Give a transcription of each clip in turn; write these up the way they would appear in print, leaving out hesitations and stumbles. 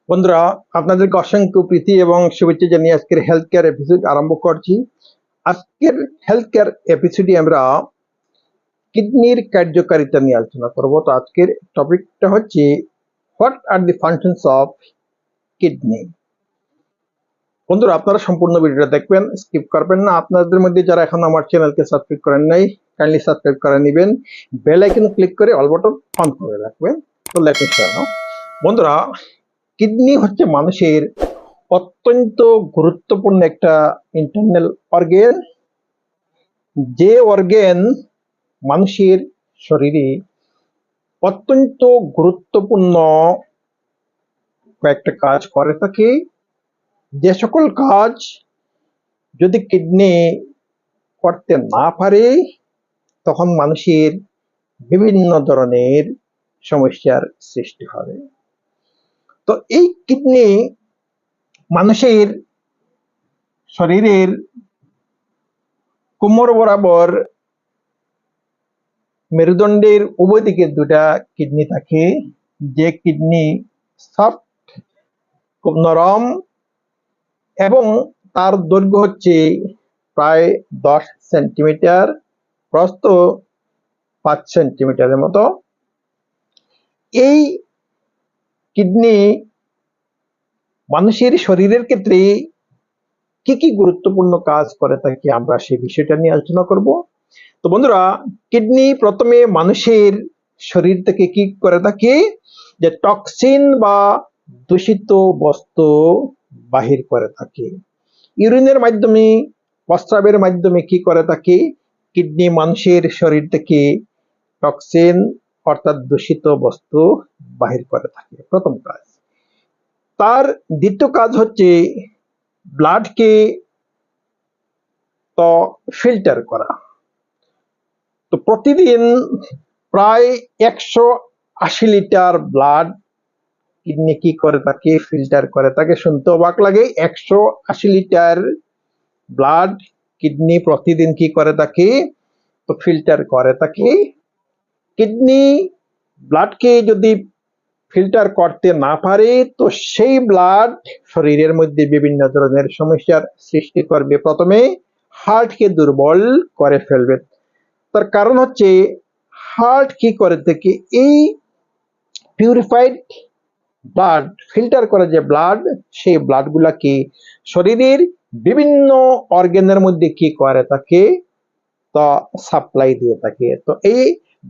বন্ধুরা, আপনাদেরকে অসংখ্য প্রীতি এবং শুভেচ্ছা জানিয়ে আজকের হেলথ কেয়ার এপিসোড আরম্ভ করছি। আজকের হেলথ কেয়ার এপিসোডে আমরা কিডনির কার্যকারিতা নিয়ে আলোচনা করব। তো আজকের টপিকটা হচ্ছে what are the functions of kidney. বন্ধুরা, আপনারা সম্পূর্ণ ভিডিওটা দেখবেন, স্কিপ করবেন না। আপনাদের মধ্যে যারা এখন আমার চ্যানেলকে সাবস্ক্রাইব করেন নাই, কাইন্ডলি সাবস্ক্রাইব করে নেবেন, বেল আইকন ক্লিক করে অল বাটন অন করে রাখবেন। তো লেট মি স্টার্ট নাও। বন্ধুরা, কিডনি হচ্ছে মানুষের অত্যন্ত গুরুত্বপূর্ণ একটা ইন্টারনাল অর্গান, যে অর্গান মানুষের শরীরে অত্যন্ত গুরুত্বপূর্ণ কয়েকটা কাজ করে থাকে। যে সকল কাজ যদি কিডনি করতে না পারে তখন মানুষের বিভিন্ন ধরনের সমস্যার সৃষ্টি হবে। তো এই কিডনি মানুষের শরীরের কোমর বরাবর মেরুদণ্ডের উভয় দিকে দুটা কিডনি থাকে। যে কিডনি সফট, খুব নরম, এবং তার দৈর্ঘ্য হচ্ছে প্রায় 10 সেন্টিমিটার, প্রস্থ 5 সেন্টিমিটারের মতো। এই কিডনি মানুষের শরীরের ক্ষেত্রে কি কি গুরুত্বপূর্ণ কাজ করে থাকে আমরা সেই বিষয়টা নিয়ে আলোচনা করব। তো বন্ধুরা, কিডনি প্রথমে মানুষের শরীর থেকে কি করে থাকে, যে টক্সিন বা দূষিত বস্তু বাহির করে থাকে। ইউরিনের মাধ্যমে, প্রস্রাবের মাধ্যমে কি করে থাকে, কিডনি মানুষের শরীর থেকে টক্সিন অর্থাৎ দূষিত বস্তু বাহির করে থাকে, প্রথম কাজ। তার দ্বিতীয় কাজ হচ্ছে ব্লাডকে তো ফিল্টার করা। তো প্রতিদিন প্রায় 180 লিটার ব্লাড কিডনি কি করে থাকে, ফিল্টার করে থাকে। শুনতে অবাক লাগে, 180 লিটার ব্লাড কিডনি প্রতিদিন কি করে থাকে, তো ফিল্টার করে থাকে। কিডনি ব্লাডকে যদি ফিল্টার করতে না পারে তো সেই ব্লাড শরীরের মধ্যে বিভিন্ন ধরনের সমস্যার সৃষ্টি করবে। প্রথমে হার্টকে দুর্বল করে ফেলবে। তার কারণ হচ্ছে হার্ট কি করে থাকে, এই পিউরিফাইড ব্লাড, ফিল্টার করা যে ব্লাড, সেই ব্লাড গুলাকে শরীরের বিভিন্ন অর্গানের মধ্যে কি করে থাকে, তো সাপ্লাই দিয়ে থাকে। তো এই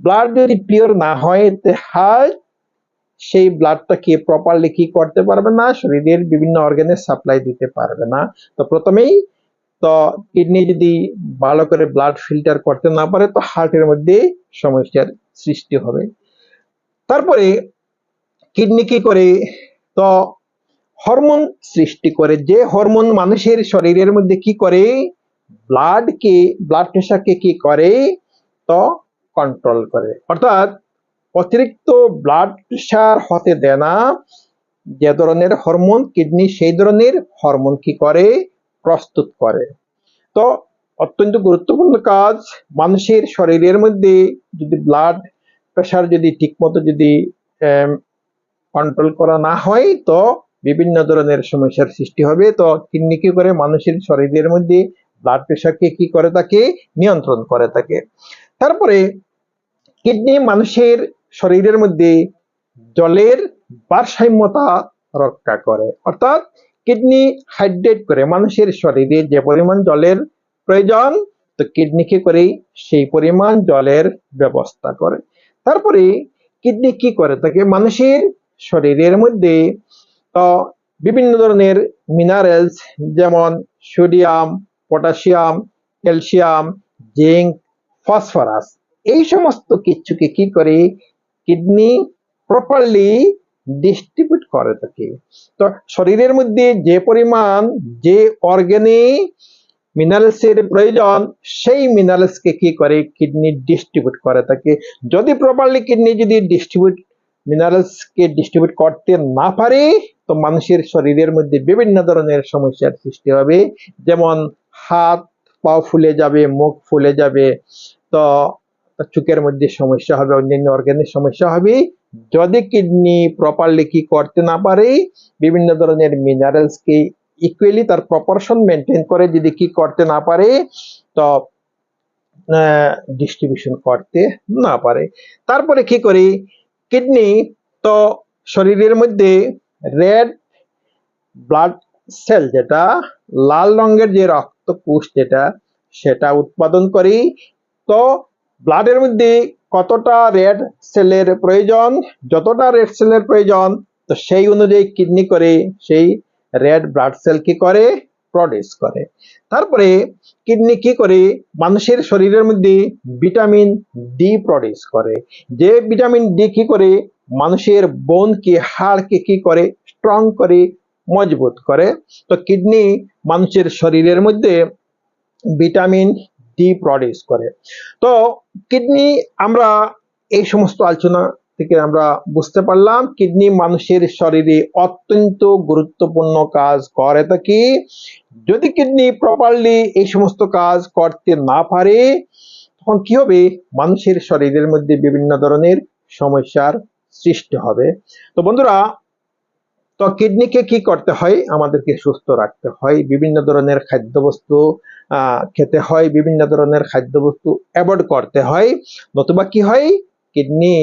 ব্লাড যদি পিওর না হয় তো হার্ট সেই ব্লাডটাকে প্রপারলি কি করতে পারবে না, শরীরের বিভিন্ন অর্গানে সাপ্লাই দিতে পারবে না। তো প্রথমেই তো কিডনি যদি ভালো করে ব্লাড ফিল্টার করতে না পারে তো হার্টের মধ্যে সমস্যার সৃষ্টি হবে। তারপরে কিডনি কি করে, তো হরমোন সৃষ্টি করে। যে হরমোন মানুষের শরীরের মধ্যে কি করে, ব্লাডকে, ব্লাড প্রেশারকে কি করে, তো কন্ট্রোল করে। অর্থাৎ অতিরিক্ত ব্লাড প্রেশার হতে দেয় না। যে ধরনের হরমোন, কিডনি সেই ধরনের হরমোন কি করে, প্রস্তুত করে। তো অত্যন্ত গুরুত্বপূর্ণ কাজ। মানুষের শরীরের মধ্যে যদি ব্লাড প্রেশার যদি ঠিক মতো যদি কন্ট্রোল করা না হয় তো বিভিন্ন ধরনের সমস্যার সৃষ্টি হবে। তো কিডনি কি করে, মানুষের শরীরের মধ্যে ব্লাড প্রেশারকে কি করে থাকে, নিয়ন্ত্রণ করে থাকে। তারপরে কিডনি মানুষের শরীরের মধ্যে জলের ভারসাম্যতা রক্ষা করে। অর্থাৎ কিডনি হাইড্রেট করে। মানুষের শরীরে যে পরিমাণ জলের প্রয়োজন, তো কিডনি কি করে, সেই পরিমাণ জলের ব্যবস্থা করে। তারপরে কিডনি কি করে থাকে, মানুষের শরীরের মধ্যে বিভিন্ন ধরনের মিনারেলস, যেমন sodium, potassium, calcium, zinc, phosphorus, এই সমস্ত কিছুকে কি করে, কিডনি প্রপারলি ডিস্ট্রিবিউট করে থাকে। তো শরীরের মধ্যে যে পরিমাণ, যে অর্গানে মিনারেলসের প্রয়োজন, সেই মিনারেলসকে কি করে, কিডনি ডিস্ট্রিবিউট করে থাকে। যদি প্রপারলি কিডনি যদি মিনারেলসকে ডিস্ট্রিবিউট করতে না পারে তো মানুষের শরীরের মধ্যে বিভিন্ন ধরনের সমস্যার সৃষ্টি হবে। যেমন হাত পা ফুলে যাবে, মুখ ফুলে যাবে, তো চোখের মধ্যে সমস্যা হবে, অন্যান্য অর্গানের সমস্যা হবে, যদি কিডনি প্রপারলি কি করতে না পারে, বিভিন্ন ধরনের মিনারেলস কে ইকুয়ালি তার প্রপোর্শন মেনটেন করে যদি কি করতে না পারে, তো ডিস্ট্রিবিউশন করতে না পারে, তারপরে কি করি, কিডনি তো শরীরের মধ্যে রেড ব্লাড সেল, যেটা লাল রঙের যে রক্ত কোষ যেটা, সেটা উৎপাদন করি। তো ব্লাডের মধ্যে কতটা রেড সেলের প্রয়োজন, যতটা রেড সেলের প্রয়োজন, তো সেই অনুযায়ী কিডনি করে সেই রেড ব্লাড সেল কি করে, প্রডিউস করে। তারপরে কিডনি কি করে, মানুষের শরীরের মধ্যে ভিটামিন ডি প্রডিউস করে, যে ভিটামিন ডি কি করে, মানুষের বোনকে, হাড়কে কি করে, স্ট্রং করে, মজবুত করে। তো কিডনি মানুষের শরীরের মধ্যে ভিটামিন ডি প্রডিউস করে। তো কিডনি আমরা এই সমস্ত আলোচনা থেকে আমরা বুঝতে পারলাম কিডনি মানুষের শরীরে অত্যন্ত গুরুত্বপূর্ণ কাজ করে থাকি। যদি কিডনি প্রপারলি এই সমস্ত কাজ করতে না পারে, তখন কি হবে, মানুষের শরীরের মধ্যে বিভিন্ন ধরনের সমস্যার সৃষ্টি হবে। তো বন্ধুরা, তো কিডনিকে কি করতে হয়, আমাদেরকে সুস্থ রাখতে হয়, বিভিন্ন ধরনের খাদ্যবস্তু খেতে হয়, বিভিন্ন ধরনের খাদ্যবস্তু অ্যাভয়েড করতে হয়, নতুবা কি হয়, কিডনি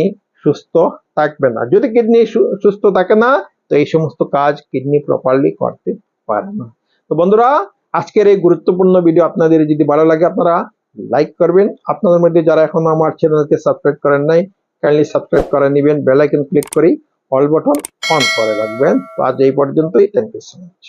সুস্থ থাকবে না। যদি কিডনি সুস্থ থাকে না, তো এই সমস্ত কাজ কিডনি প্রপারলি করতে পারে না। তো বন্ধুরা, আজকের এই গুরুত্বপূর্ণ ভিডিও আপনাদের যদি ভালো লাগে, আপনারা লাইক করবেন। আপনাদের মধ্যে যারা এখনো আমার চ্যানেলকে সাবস্ক্রাইব করেন নাই, কাইন্ডলি সাবস্ক্রাইব করে নেবেন, বেল আইকন ক্লিক করে অল বাটন অন করে রাখবেন। আজ এই পর্যন্তই। Thank you so much.